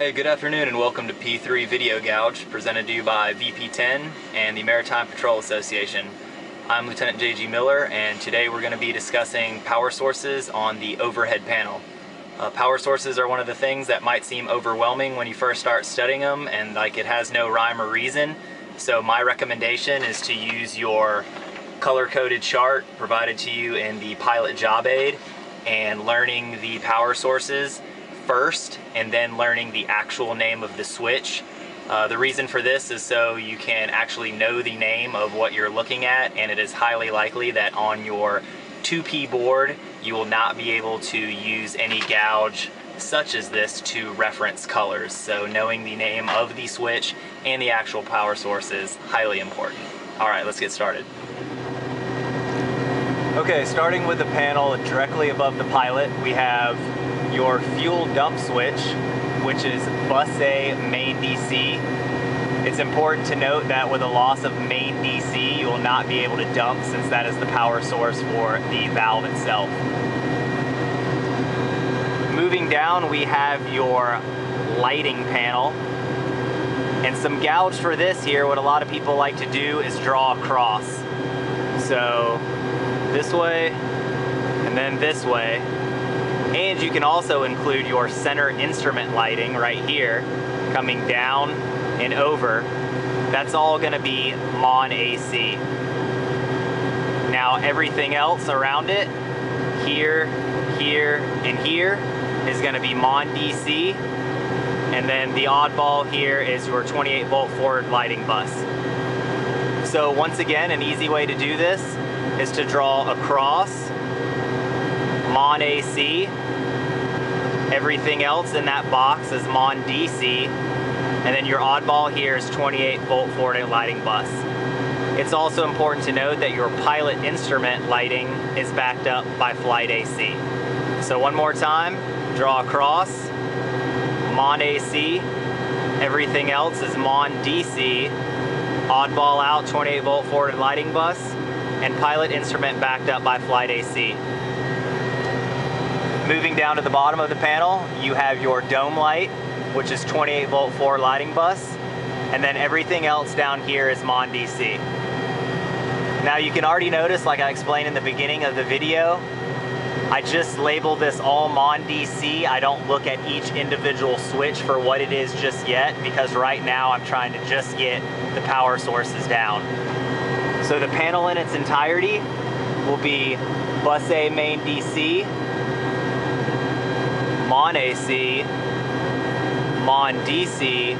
Hey, good afternoon and welcome to P-3 Video Gouge, presented to you by VP10 and the Maritime Patrol Association. I'm Lieutenant J.G. Miller, and today we're going to be discussing power sources on the overhead panel. Power sources are one of the things that might seem overwhelming when you first start studying them, and like it has no rhyme or reason. So my recommendation is to use your color-coded chart provided to you in the pilot job aid and learning the power sources first and then learning the actual name of the switch. The reason for this is so you can actually know the name of what you're looking at, and it is highly likely that on your 2P board you will not be able to use any gouge such as this to reference colors. So knowing the name of the switch and the actual power source is highly important. Alright, let's get started. Okay, starting with the panel directly above the pilot, we have your fuel dump switch, which is bus A main DC. It's important to note that with a loss of main DC, you will not be able to dump, since that is the power source for the valve itself. Moving down, we have your lighting panel. And some gouge for this here, what a lot of people like to do is draw a cross. So this way, and then this way. And you can also include your center instrument lighting right here, coming down and over. That's all going to be MON AC. Now everything else around it, here, here, and here, is going to be MON DC. And then the oddball here is your 28 volt forward lighting bus. So once again, an easy way to do this is to draw a cross, MON AC. Everything else in that box is MON DC, and then your oddball here is 28 volt forward lighting bus. It's also important to note that your pilot instrument lighting is backed up by flight AC. So one more time, draw a cross, MON AC, everything else is MON DC, oddball out 28 volt forward lighting bus, and pilot instrument backed up by flight AC. Moving down to the bottom of the panel, you have your dome light, which is 28 volt forward lighting bus, and then everything else down here is MON DC. Now you can already notice, like I explained in the beginning of the video, I just labeled this all MON DC. I don't look at each individual switch for what it is just yet, because right now I'm trying to just get the power sources down. So the panel in its entirety will be bus A main DC, MON AC, MON DC,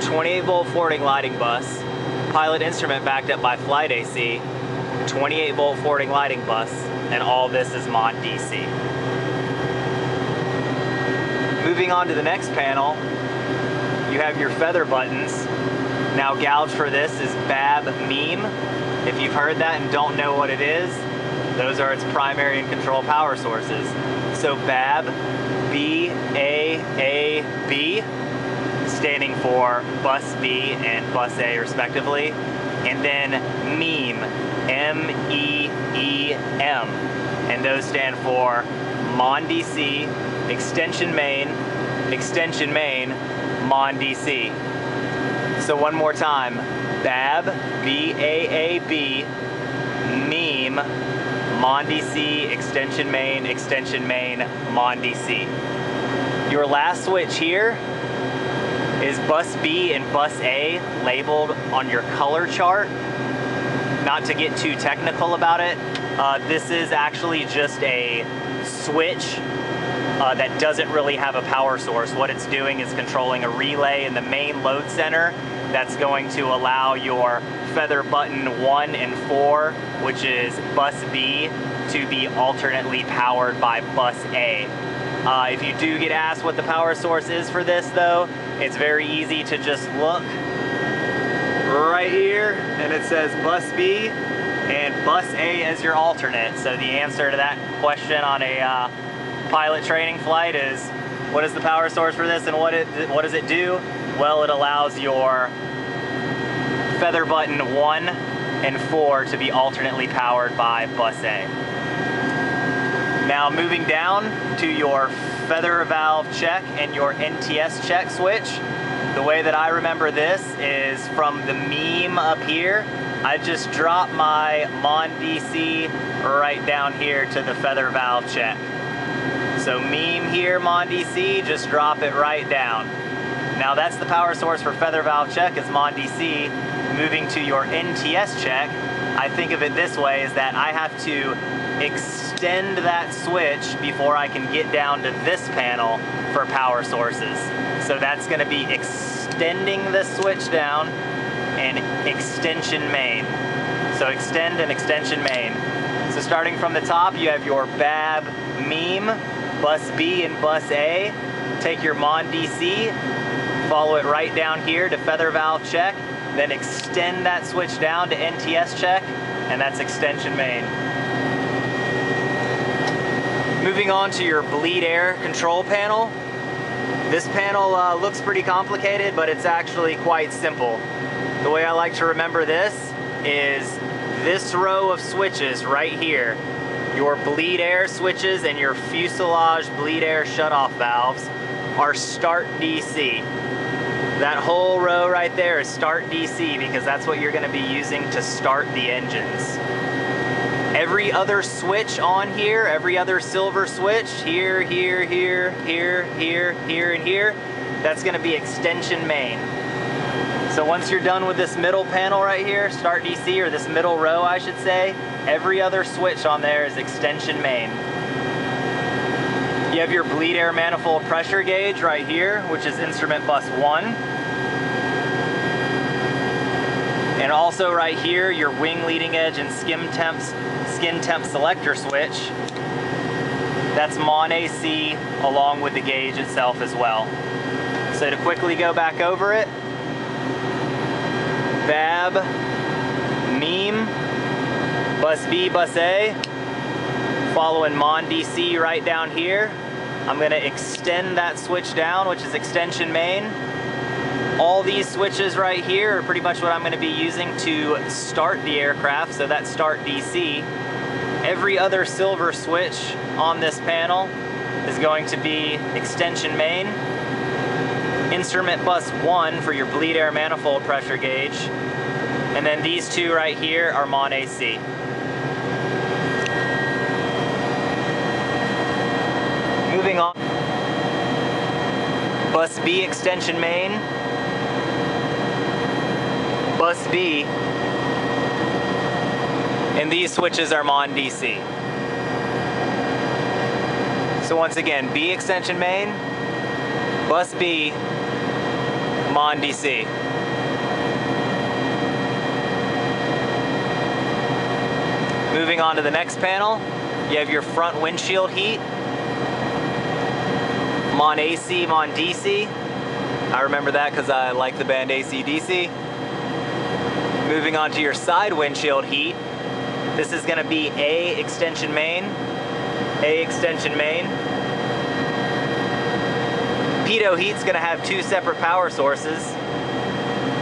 28 volt forwarding lighting bus, pilot instrument backed up by flight AC, 28 volt forwarding lighting bus, and all this is MON DC. Moving on to the next panel, you have your feather buttons. Now gouge for this is BAB MEME. If you've heard that and don't know what it is, those are its primary and control power sources. So BAB, B-A-A-B, standing for bus B and bus A respectively, and then MEME, M-E-E-M, and those stand for MON DC, extension main, MON DC. So one more time, BAB, B-A-A-B, MEME, MON DC, extension main, MON DC. Your last switch here is bus B and bus A labeled on your color chart. Not to get too technical about it, this is actually just a switch that doesn't really have a power source. What it's doing is controlling a relay in the main load center that's going to allow your feather button 1 and 4, which is bus B, to be alternately powered by bus A. If you do get asked what the power source is for this though, it's very easy to just look right here, and it says bus B and bus A as your alternate. So the answer to that question on a pilot training flight is, what is the power source for this and what does it do? Well, it allows your feather button 1 and 4 to be alternately powered by bus A. Now moving down to your feather valve check and your NTS check switch. The way that I remember this is from the meme up here, I just drop my Mon DC right down here to the feather valve check. So meme here, Mon DC, just drop it right down. Now that's the power source for feather valve check is Mon DC. Moving to your NTS check, I think of it this way, is that I have to extend that switch before I can get down to this panel for power sources. So that's going to be extending the switch down and extension main. So extend and extension main. So starting from the top, you have your BAB meme, bus B and bus A. Take your Mon DC, follow it right down here to feather valve check, then extend that switch down to NTS check, and that's extension main. Moving on to your bleed air control panel. This panel looks pretty complicated, but it's actually quite simple. The way I like to remember this is this row of switches right here. Your bleed air switches and your fuselage bleed air shutoff valves are start DC. That whole row right there is start DC because that's what you're going to be using to start the engines. Every other switch on here, every other silver switch, here, here, here, here, here, here, and here, that's going to be extension main. So once you're done with this middle panel right here, start DC, or this middle row I should say, every other switch on there is extension main. You have your bleed air manifold pressure gauge right here, which is instrument bus 1. And also right here, your wing leading edge and skin temp selector switch. That's Mon AC along with the gauge itself as well. So to quickly go back over it, BAB, meme, bus B, bus A, following Mon DC right down here. I'm going to extend that switch down, which is extension main. All these switches right here are pretty much what I'm going to be using to start the aircraft, so that's start DC. Every other silver switch on this panel is going to be extension main. Instrument bus 1 for your bleed air manifold pressure gauge. And then these two right here are Mon AC. Moving on. Bus B extension main. Bus B. And these switches are Mon DC. So once again, B extension main, bus B, Mon DC. Moving on to the next panel, you have your front windshield heat, Mon AC, Mon DC. I remember that because I like the band AC/DC. Moving on to your side windshield heat, this is going to be A extension main, A extension main. Pitot heat's going to have two separate power sources.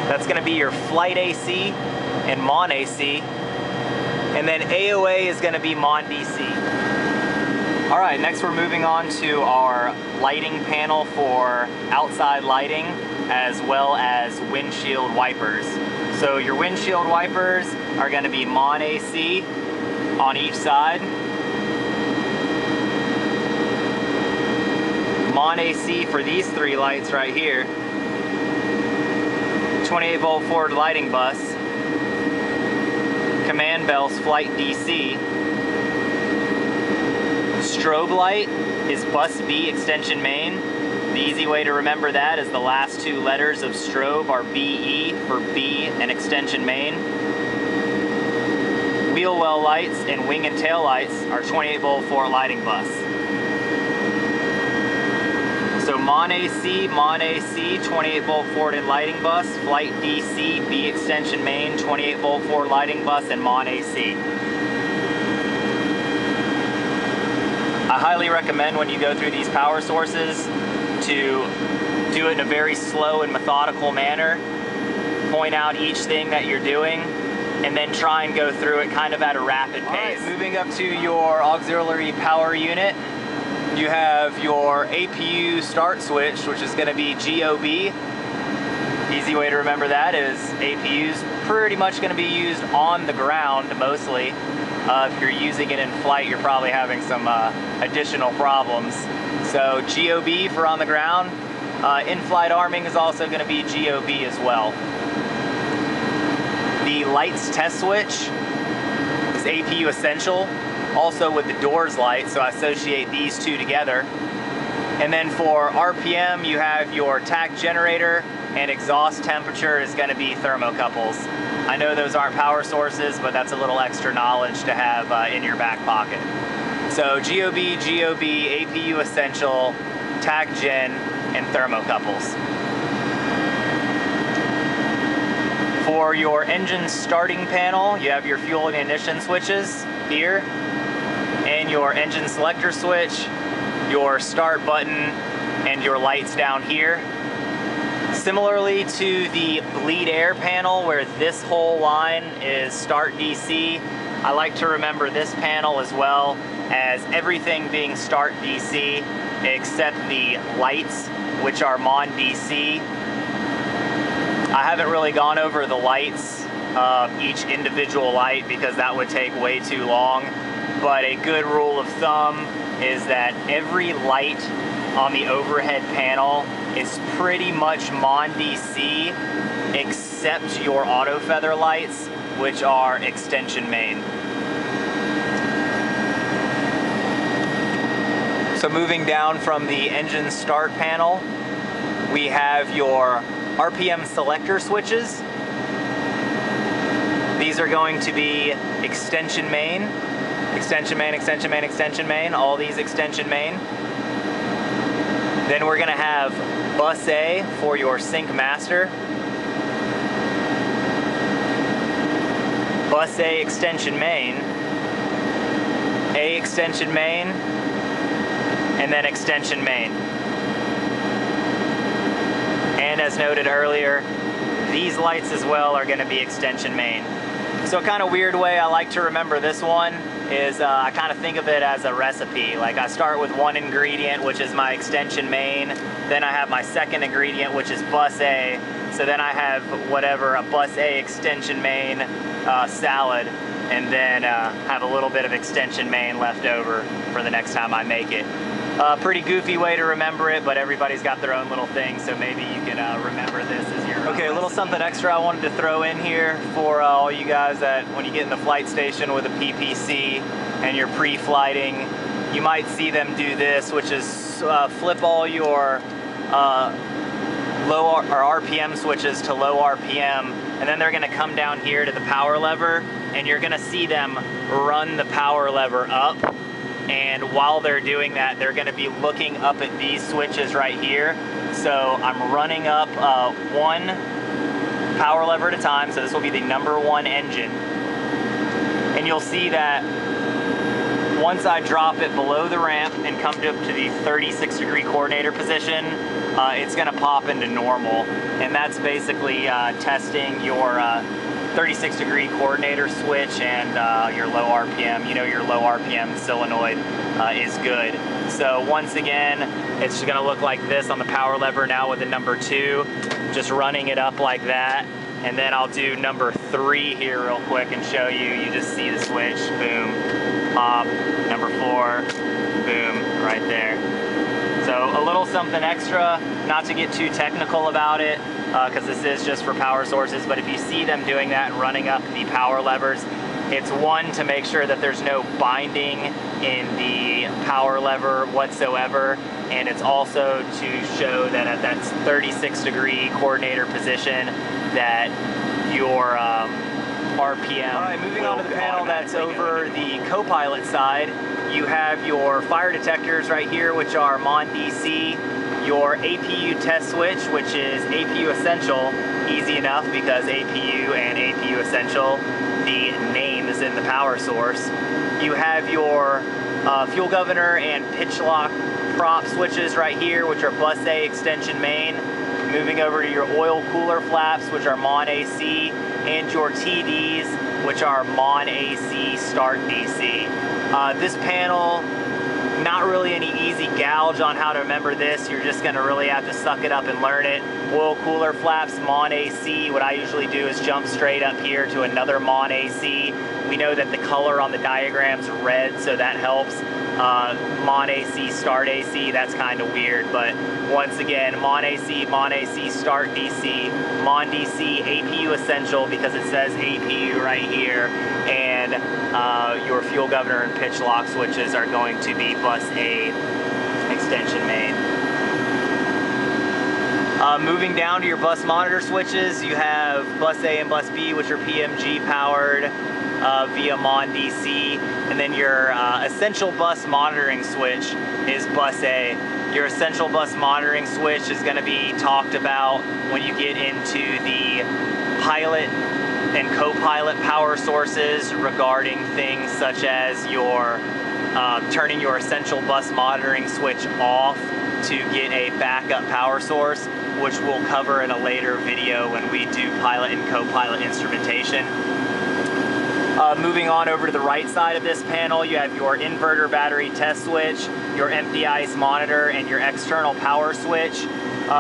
That's going to be your flight AC and Mon AC. And then AOA is going to be Mon DC. All right, next we're moving on to our lighting panel for outside lighting as well as windshield wipers. So your windshield wipers are going to be Mon AC on each side. Mon AC for these three lights right here. 28 volt forward lighting bus. Command bells flight DC. Strobe light is bus B extension main. The easy way to remember that is the last two letters of strobe are BE for B and extension main. Wheel well lights and wing and tail lights are 28 volt forward lighting bus. So Mon AC, 28 volt forward and lighting bus, flight DC, B extension main, 28 volt forward lighting bus, and Mon AC. I highly recommend when you go through these power sources to do it in a very slow and methodical manner. Point out each thing that you're doing. and then try and go through it kind of at a rapid pace. Right, moving up to your auxiliary power unit, you have your APU start switch, which is going to be GOB. Easy way to remember that is APU's pretty much going to be used on the ground mostly. If you're using it in flight, you're probably having some additional problems. So GOB for on the ground. In-flight arming is also going to be GOB as well. The lights test switch is APU essential, also with the doors light, so I associate these two together. And then for RPM, you have your tach generator, and exhaust temperature is going to be thermocouples. I know those aren't power sources, but that's a little extra knowledge to have in your back pocket. So GOB, APU essential, tach gen, and thermocouples. For your engine starting panel, you have your fuel and ignition switches here, and your engine selector switch, your start button, and your lights down here. Similarly to the bleed air panel, where this whole line is start DC, I like to remember this panel as well as everything being start DC except the lights, which are mon DC. I haven't really gone over the lights, each individual light, because that would take way too long, but a good rule of thumb is that every light on the overhead panel is pretty much mon DC except your auto feather lights, which are extension main. So moving down from the engine start panel, we have your RPM selector switches. These are going to be extension main, extension main, extension main, extension main, all these extension main. Then we're going to have bus A for your sync master, bus A extension main, A extension main, and then extension main. And as noted earlier, these lights as well are going to be extension main. So a kind of weird way I like to remember this one is I kind of think of it as a recipe. Like I start with one ingredient, which is my extension main, then I have my second ingredient, which is bus A, so then I have whatever, a bus A extension main salad, and then have a little bit of extension main left over for the next time I make it. Pretty goofy way to remember it, but everybody's got their own little thing, so maybe you can remember this as your Okay, a little something extra I wanted to throw in here for all you guys that when you get in the flight station with a PPC and you're pre-flighting, you might see them do this, which is flip all your low or RPM switches to low RPM, and then they're going to come down here to the power lever, and you're going to see them run the power lever up. And while they're doing that, they're going to be looking up at these switches right here. So I'm running up one power lever at a time, so this will be the #1 engine. And you'll see that once I drop it below the ramp and come up to the 36-degree coordinator position, it's going to pop into normal. And that's basically testing your 36-degree coordinator switch and your low RPM. You know your low RPM solenoid is good. So once again, it's going to look like this on the power lever now with the #2, just running it up like that. And then I'll do #3 here real quick and show you. You just see the switch, boom, pop, #4, boom, right there. So a little something extra, not to get too technical about it, because this is just for power sources, but if you see them doing that and running up the power levers, it's one, to make sure that there's no binding in the power lever whatsoever, and it's also to show that at that 36-degree coordinator position that your RPM. All right, moving on to the panel that's over the co-pilot side, you have your fire detectors right here, which are mon DC, your APU test switch, which is APU essential, easy enough because APU and APU essential, the name is in the power source. You have your fuel governor and pitch lock prop switches right here, which are bus A extension main. Moving over to your oil cooler flaps, which are mon AC, and your TDs which are Mon AC, Start DC. This panel, not really any easy gouge on how to remember this. You're just gonna really have to suck it up and learn it. Oil cooler flaps, Mon AC. What I usually do is jump straight up here to another Mon AC. We know that the color on the diagram's red, so that helps. Mon AC, Start AC, that's kind of weird, but once again, Mon AC, Start DC, Mon DC, APU Essential because it says APU right here, and your fuel governor and pitch lock switches are going to be bus A extension main. Moving down to your bus monitor switches, you have bus A and bus B, which are PMG powered via Mon DC, and then your essential bus monitoring switch is bus A. Your essential bus monitoring switch is going to be talked about when you get into the pilot and co-pilot power sources regarding things such as your turning your essential bus monitoring switch off to get a backup power source, which we'll cover in a later video when we do pilot and co-pilot instrumentation. Moving on over to the right side of this panel, you have your inverter battery test switch, your empty ice monitor, and your external power switch.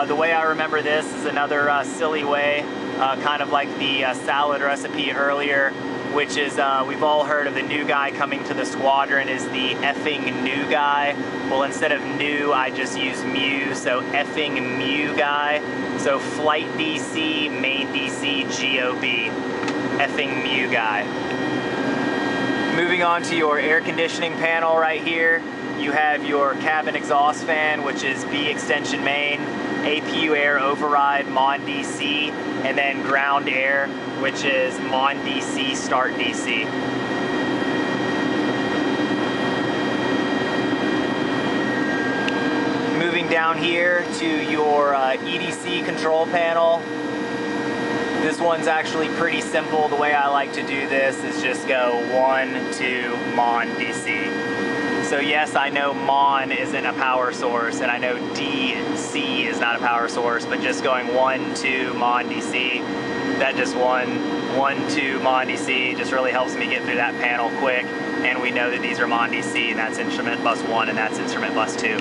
The way I remember this is another silly way, kind of like the salad recipe earlier, which is we've all heard of the new guy coming to the squadron is the effing new guy. Well, instead of new, I just use mu, so effing mu guy. So flight DC, main DC, GOB, effing mu guy. Moving on to your air conditioning panel right here, you have your cabin exhaust fan, which is B extension main, APU air override, Mon DC, and then ground air, which is Mon DC, Start DC. Moving down here to your EDC control panel. This one's actually pretty simple. The way I like to do this is just go 1, 2, Mon DC. So yes, I know Mon isn't a power source, and I know DC is not a power source, but just going 1, 2, Mon DC, that just 1, 2, Mon DC just really helps me get through that panel quick. And we know that these are Mon DC, and that's instrument bus 1, and that's instrument bus 2.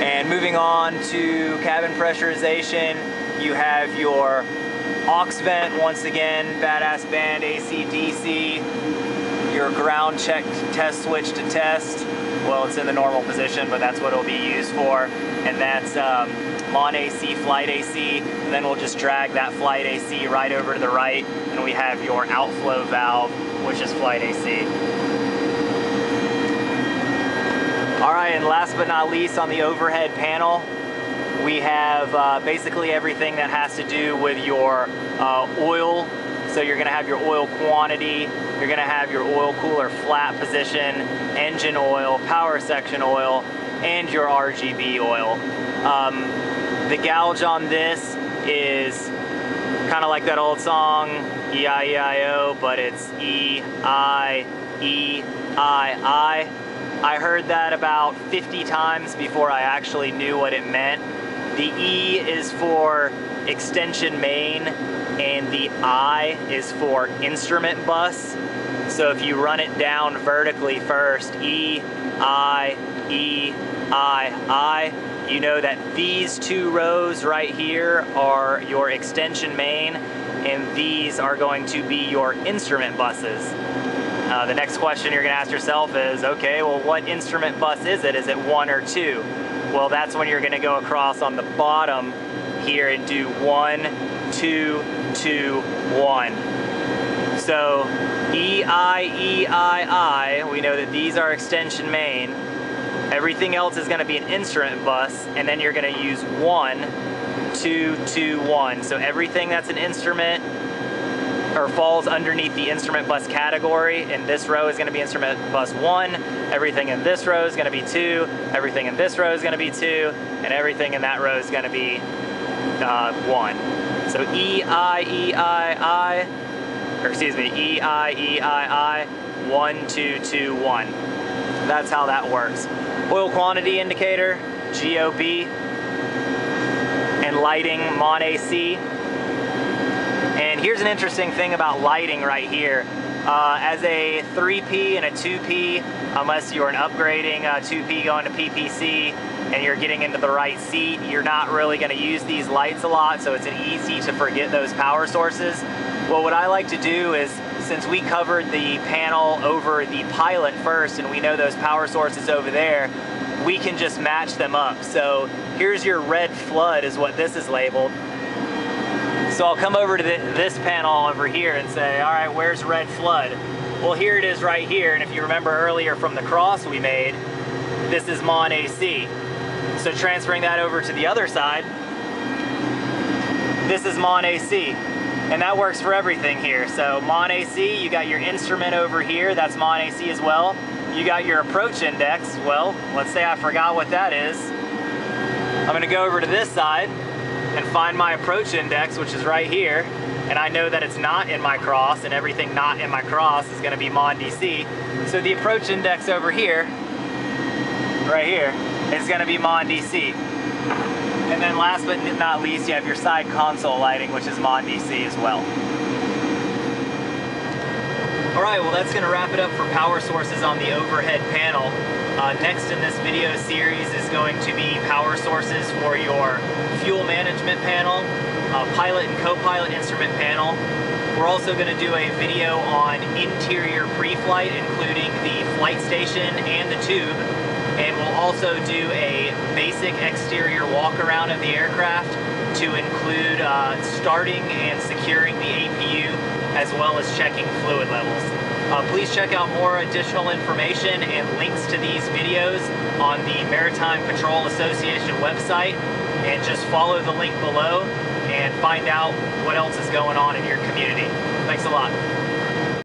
And moving on to cabin pressurization, you have your aux vent, once again, badass band AC DC, your ground check test switch to test. Well, it's in the normal position, but that's what it'll be used for. And that's Mon AC, flight AC, and then we'll just drag that flight AC right over to the right, and we have your outflow valve, which is flight AC. All right, and last but not least, on the overhead panel, we have basically everything that has to do with your oil. So you're gonna have your oil quantity, you're gonna have your oil cooler flap position, engine oil, power section oil, and your RGB oil. The gouge on this is kind of like that old song, E-I-E-I-O, but it's E-I-E-I-I. I heard that about 50 times before I actually knew what it meant. The E is for extension main, and the I is for instrument bus. So if you run it down vertically first, E, I, you know that these two rows right here are your extension main, and these are going to be your instrument buses. The next question you're going to ask yourself is, okay, well, what instrument bus is it? Is it 1 or 2? Well, that's when you're going to go across on the bottom here and do 1, 2, 2, 1. So E-I-E-I-I, we know that these are extension main. Everything else is going to be an instrument bus, and then you're going to use 1, 2, 2, 1. So everything that's an instrument or falls underneath the instrument bus category in this row is going to be instrument bus 1, everything in this row is going to be 2, everything in this row is going to be 2, and everything in that row is going to be 1. So E-I-E-I-I, or excuse me, E-I-E-I-I, 1, 2, 2, 1. That's how that works. Oil quantity indicator, GOB, and lighting, Mon AC. And Here's an interesting thing about lighting right here. As a 3P and a 2P, unless you're upgrading 2P going to PPC and you're getting into the right seat, you're not really going to use these lights a lot, so it's easy to forget those power sources. Well, what I like to do is, since we covered the panel over the pilot first and we know those power sources over there, we can just match them up. So here's your red flood is what this is labeled. So I'll come over to this panel over here and say, all right, where's red flood? Well, here it is right here, and if you remember earlier from the cross we made, this is Mon AC. So transferring that over to the other side, this is Mon AC. And that works for everything here. So Mon AC, you got your instrument over here, that's Mon AC as well. You got your approach index. Well, let's say I forgot what that is. I'm gonna go over to this side and find my approach index, which is right here, and I know that it's not in my cross, and everything not in my cross is gonna be Mon DC. So the approach index over here, right here, is gonna be Mon DC. And then last but not least, you have your side console lighting, which is Mon DC as well. All right, well that's gonna wrap it up for power sources on the overhead panel. Next in this video series is going to be power sources for your fuel management panel, pilot and co-pilot instrument panel. We're also going to do a video on interior pre-flight, including the flight station and the tube. And we'll also do a basic exterior walk around of the aircraft to include starting and securing the APU, as well as checking fluid levels. Please check out more additional information and links to these videos on the Maritime Patrol Association website, and just follow the link below and find out what else is going on in your community. Thanks a lot.